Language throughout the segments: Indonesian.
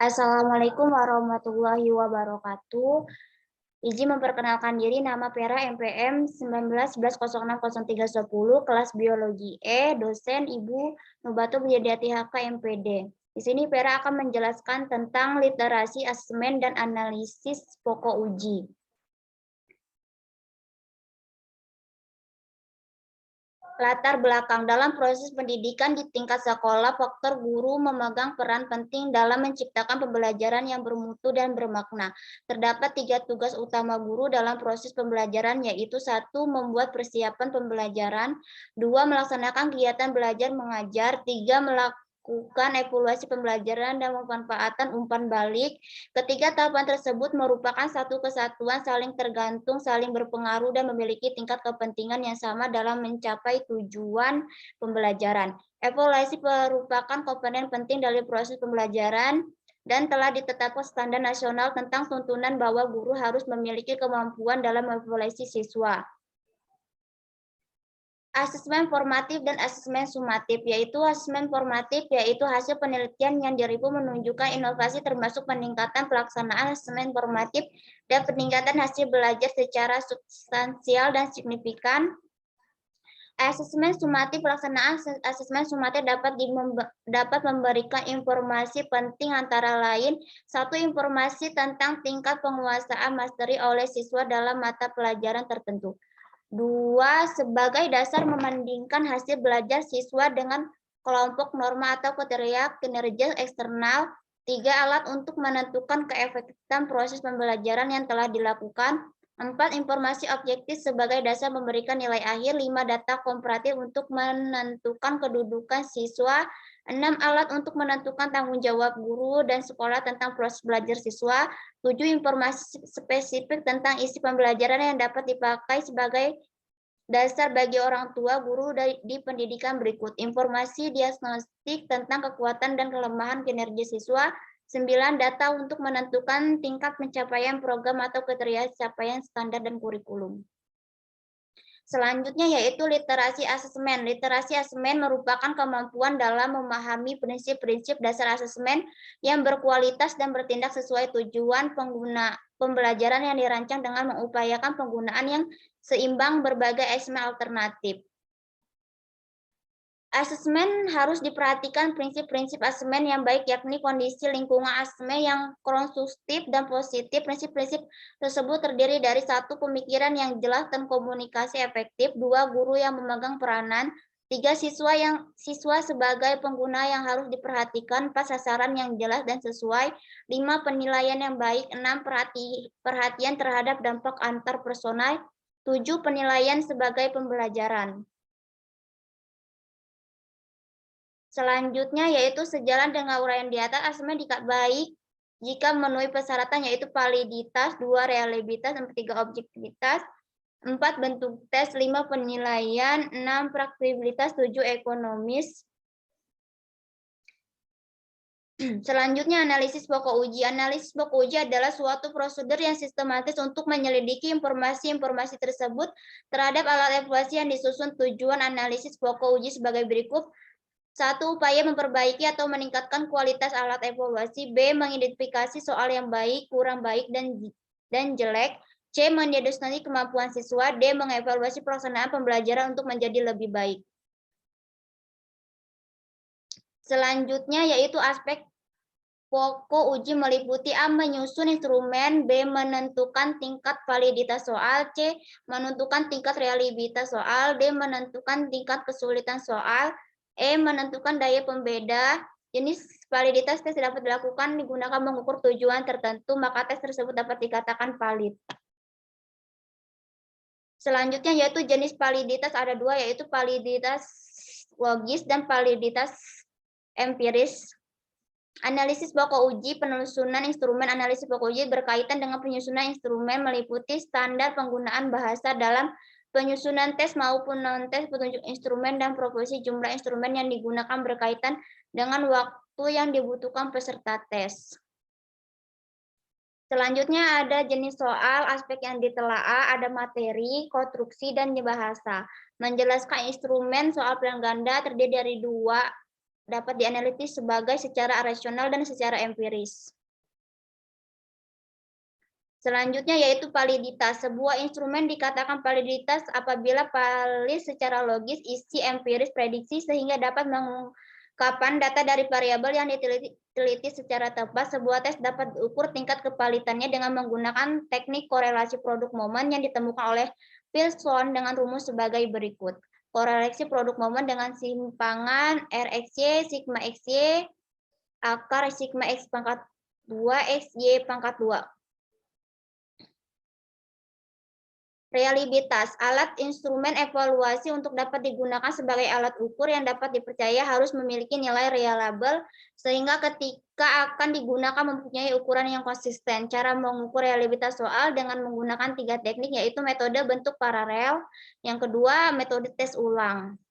Assalamualaikum warahmatullahi wabarakatuh. Izin memperkenalkan diri, nama Vera MPM 1911060310, kelas Biologi E, dosen Ibu Nubato Widiati HK MPD. Di sini Vera akan menjelaskan tentang literasi, asesmen, dan analisis pokok uji. Latar belakang dalam proses pendidikan di tingkat sekolah, faktor guru memegang peran penting dalam menciptakan pembelajaran yang bermutu dan bermakna. Terdapat 3 tugas utama guru dalam proses pembelajaran, yaitu 1. Membuat persiapan pembelajaran, 2. Melaksanakan kegiatan belajar mengajar, 3. Melakukan evaluasi pembelajaran dan pemanfaatan umpan balik. Ketiga tahapan tersebut merupakan satu kesatuan, saling tergantung, saling berpengaruh, dan memiliki tingkat kepentingan yang sama dalam mencapai tujuan pembelajaran. Evaluasi merupakan komponen penting dari proses pembelajaran dan telah ditetapkan standar nasional tentang tuntunan bahwa guru harus memiliki kemampuan dalam mengevaluasi siswa. Asesmen formatif dan asesmen sumatif, yaitu asesmen formatif yaitu hasil penelitian yang diripu menunjukkan inovasi termasuk peningkatan pelaksanaan asesmen formatif dan peningkatan hasil belajar secara substansial dan signifikan. Asesmen sumatif, pelaksanaan asesmen sumatif dapat memberikan informasi penting antara lain, 1. Informasi tentang tingkat penguasaan materi oleh siswa dalam mata pelajaran tertentu. 2. Sebagai dasar membandingkan hasil belajar siswa dengan kelompok norma atau kriteria kinerja eksternal. 3. Alat untuk menentukan keefektifan proses pembelajaran yang telah dilakukan. 4. Informasi objektif sebagai dasar memberikan nilai akhir. 5. Data komparatif untuk menentukan kedudukan siswa. 6. Alat untuk menentukan tanggung jawab guru dan sekolah tentang proses belajar siswa. 7. Informasi spesifik tentang isi pembelajaran yang dapat dipakai sebagai dasar bagi orang tua guru di pendidikan berikut. Informasi diagnostik tentang kekuatan dan kelemahan kinerja siswa. 9. Data untuk menentukan tingkat pencapaian program atau kriteria capaian standar dan kurikulum. Selanjutnya yaitu literasi asesmen. Literasi asesmen merupakan kemampuan dalam memahami prinsip-prinsip dasar asesmen yang berkualitas dan bertindak sesuai tujuan pembelajaran yang dirancang dengan mengupayakan penggunaan yang seimbang berbagai asesmen alternatif. Asesmen harus diperhatikan prinsip-prinsip asesmen yang baik, yakni kondisi lingkungan asesmen yang konstruktif dan positif. Prinsip-prinsip tersebut terdiri dari 1. Pemikiran yang jelas dan komunikasi efektif. 2. Guru yang memegang peranan. 3. Siswa sebagai pengguna yang harus diperhatikan. 4. Sasaran yang jelas dan sesuai. 5. Penilaian yang baik. 6. Perhatian terhadap dampak antar personal. 7. Penilaian sebagai pembelajaran. Selanjutnya yaitu sejalan dengan uraian di atas, asesmen baik jika memenuhi persyaratan yaitu validitas, 2. Reliabilitas, 3. Objektivitas, 4. Bentuk tes, 5. Penilaian, 6. Praktikabilitas, 7. Ekonomis. Selanjutnya analisis pokok uji. Analisis pokok uji adalah suatu prosedur yang sistematis untuk menyelidiki informasi-informasi tersebut terhadap alat evaluasi yang disusun. Tujuan analisis pokok uji sebagai berikut. 1. Upaya memperbaiki atau meningkatkan kualitas alat evaluasi. B. Mengidentifikasi soal yang baik, kurang baik, dan jelek. C. Mendiagnosis kemampuan siswa. D. Mengevaluasi pelaksanaan pembelajaran untuk menjadi lebih baik. Selanjutnya yaitu aspek pokok uji meliputi A. Menyusun instrumen. B. Menentukan tingkat validitas soal. C. Menentukan tingkat reliabilitas soal. D. Menentukan tingkat kesulitan soal. E. Menentukan daya pembeda. Jenis validitas tes dapat dilakukan digunakan mengukur tujuan tertentu, maka tes tersebut dapat dikatakan valid. Selanjutnya yaitu jenis validitas ada 2, yaitu validitas logis dan validitas empiris. Analisis pokok uji, penyusunan instrumen analisis pokok uji berkaitan dengan penyusunan instrumen meliputi standar penggunaan bahasa dalam penyusunan tes maupun non-tes, petunjuk instrumen, dan proporsi jumlah instrumen yang digunakan berkaitan dengan waktu yang dibutuhkan peserta tes. Selanjutnya ada jenis soal, aspek yang ditelaah, ada materi, konstruksi, dan bahasa. Menjelaskan instrumen soal pilihan ganda terdiri dari 2 dapat dianalisis sebagai secara rasional dan secara empiris. Selanjutnya yaitu validitas. Sebuah instrumen dikatakan validitas apabila valid secara logis, isi, empiris, prediksi sehingga dapat mengungkapkan data dari variabel yang diteliti secara tepat. Sebuah tes dapat diukur tingkat kevalitannya dengan menggunakan teknik korelasi produk momen yang ditemukan oleh Wilson dengan rumus sebagai berikut. Korelasi produk momen dengan simpangan RXY, sigma XY, akar sigma X pangkat 2, XY pangkat 2. Reliabilitas. Alat instrumen evaluasi untuk dapat digunakan sebagai alat ukur yang dapat dipercaya harus memiliki nilai reliable sehingga ketika akan digunakan mempunyai ukuran yang konsisten. Cara mengukur reliabilitas soal dengan menggunakan 3 teknik yaitu metode bentuk paralel, yang kedua metode tes ulang.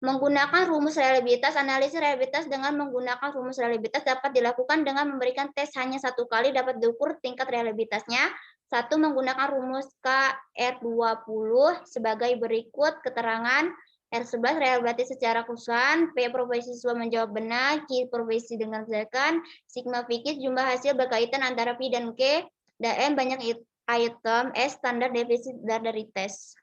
Menggunakan rumus reliabilitas, analisis reliabilitas dengan menggunakan rumus reliabilitas dapat dilakukan dengan memberikan tes hanya 1 kali dapat diukur tingkat reliabilitasnya. 1. Menggunakan rumus KR20 sebagai berikut keterangan. R11 reliabilitas secara keseluruhan, P profesi siswa menjawab benar, Q profesi dengan berdasarkan, sigma fikir jumlah hasil berkaitan antara P dan Q, dan M banyak item, S standar defisit dari tes.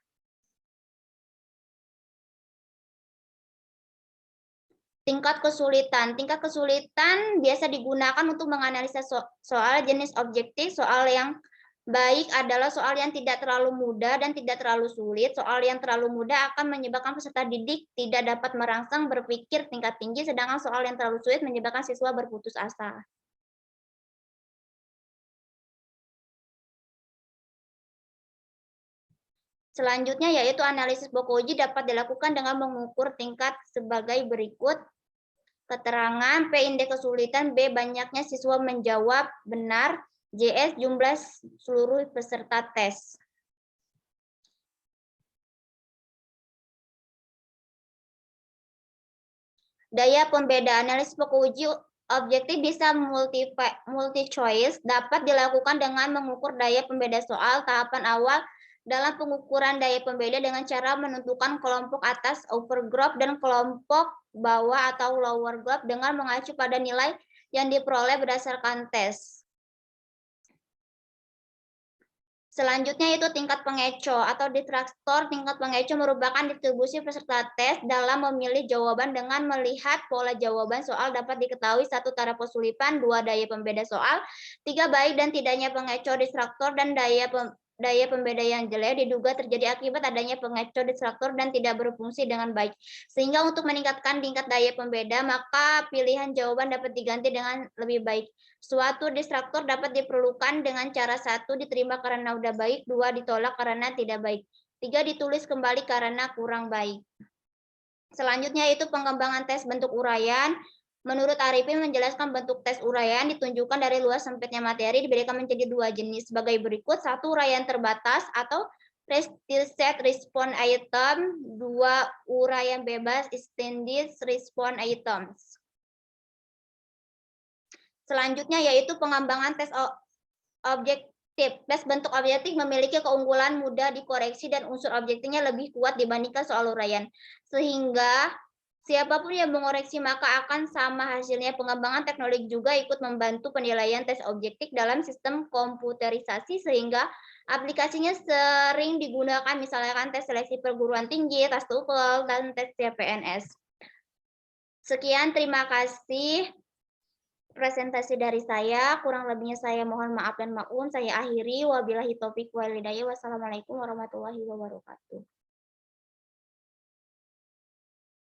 Tingkat kesulitan. Tingkat kesulitan biasa digunakan untuk menganalisa soal jenis objektif. Soal yang baik adalah soal yang tidak terlalu mudah dan tidak terlalu sulit. Soal yang terlalu mudah akan menyebabkan peserta didik tidak dapat merangsang berpikir tingkat tinggi, sedangkan soal yang terlalu sulit menyebabkan siswa berputus asa. Selanjutnya yaitu analisis Bokoji dapat dilakukan dengan mengukur tingkat sebagai berikut. Keterangan P indeks kesulitan, B banyaknya siswa menjawab benar, JS jumlah seluruh peserta tes. Daya pembeda. Analisis Bokoji objektif bisa multi choice dapat dilakukan dengan mengukur daya pembeda soal. Tahapan awal dalam pengukuran daya pembeda dengan cara menentukan kelompok atas upper group dan kelompok bawah atau lower group dengan mengacu pada nilai yang diperoleh berdasarkan tes. Selanjutnya itu tingkat pengecoh atau ditraktor. Tingkat pengecoh merupakan distribusi peserta tes dalam memilih jawaban dengan melihat pola jawaban soal dapat diketahui 1. Taraf kesulitan, 2. Daya pembeda soal, 3. Baik dan tidaknya pengecoh ditraktor dan daya pembeda yang jelek diduga terjadi akibat adanya pengecoh ditraktor dan tidak berfungsi dengan baik. Sehingga untuk meningkatkan tingkat daya pembeda, maka pilihan jawaban dapat diganti dengan lebih baik. Suatu distraktor dapat diperlukan dengan cara 1. Diterima karena udah baik, 2. Ditolak karena tidak baik, 3. Ditulis kembali karena kurang baik. Selanjutnya itu pengembangan tes bentuk uraian. Menurut Arifin menjelaskan bentuk tes uraian ditunjukkan dari luas sempitnya materi diberikan menjadi 2 jenis sebagai berikut. 1. Uraian terbatas atau restricted response item, 2. Uraian bebas extended response items. Selanjutnya yaitu pengembangan tes objektif. Tes bentuk objektif memiliki keunggulan mudah dikoreksi dan unsur objektifnya lebih kuat dibandingkan soal uraian. Sehingga siapapun yang mengoreksi maka akan sama hasilnya. Pengembangan teknologi juga ikut membantu penilaian tes objektif dalam sistem komputerisasi sehingga aplikasinya sering digunakan misalkan tes seleksi perguruan tinggi, tes TOEFL, dan tes CPNS. Sekian, terima kasih presentasi dari saya. Kurang lebihnya saya mohon maaf dan maklum. Saya akhiri. Wabillahi taufiq wal hidayah. Wassalamualaikum warahmatullahi wabarakatuh.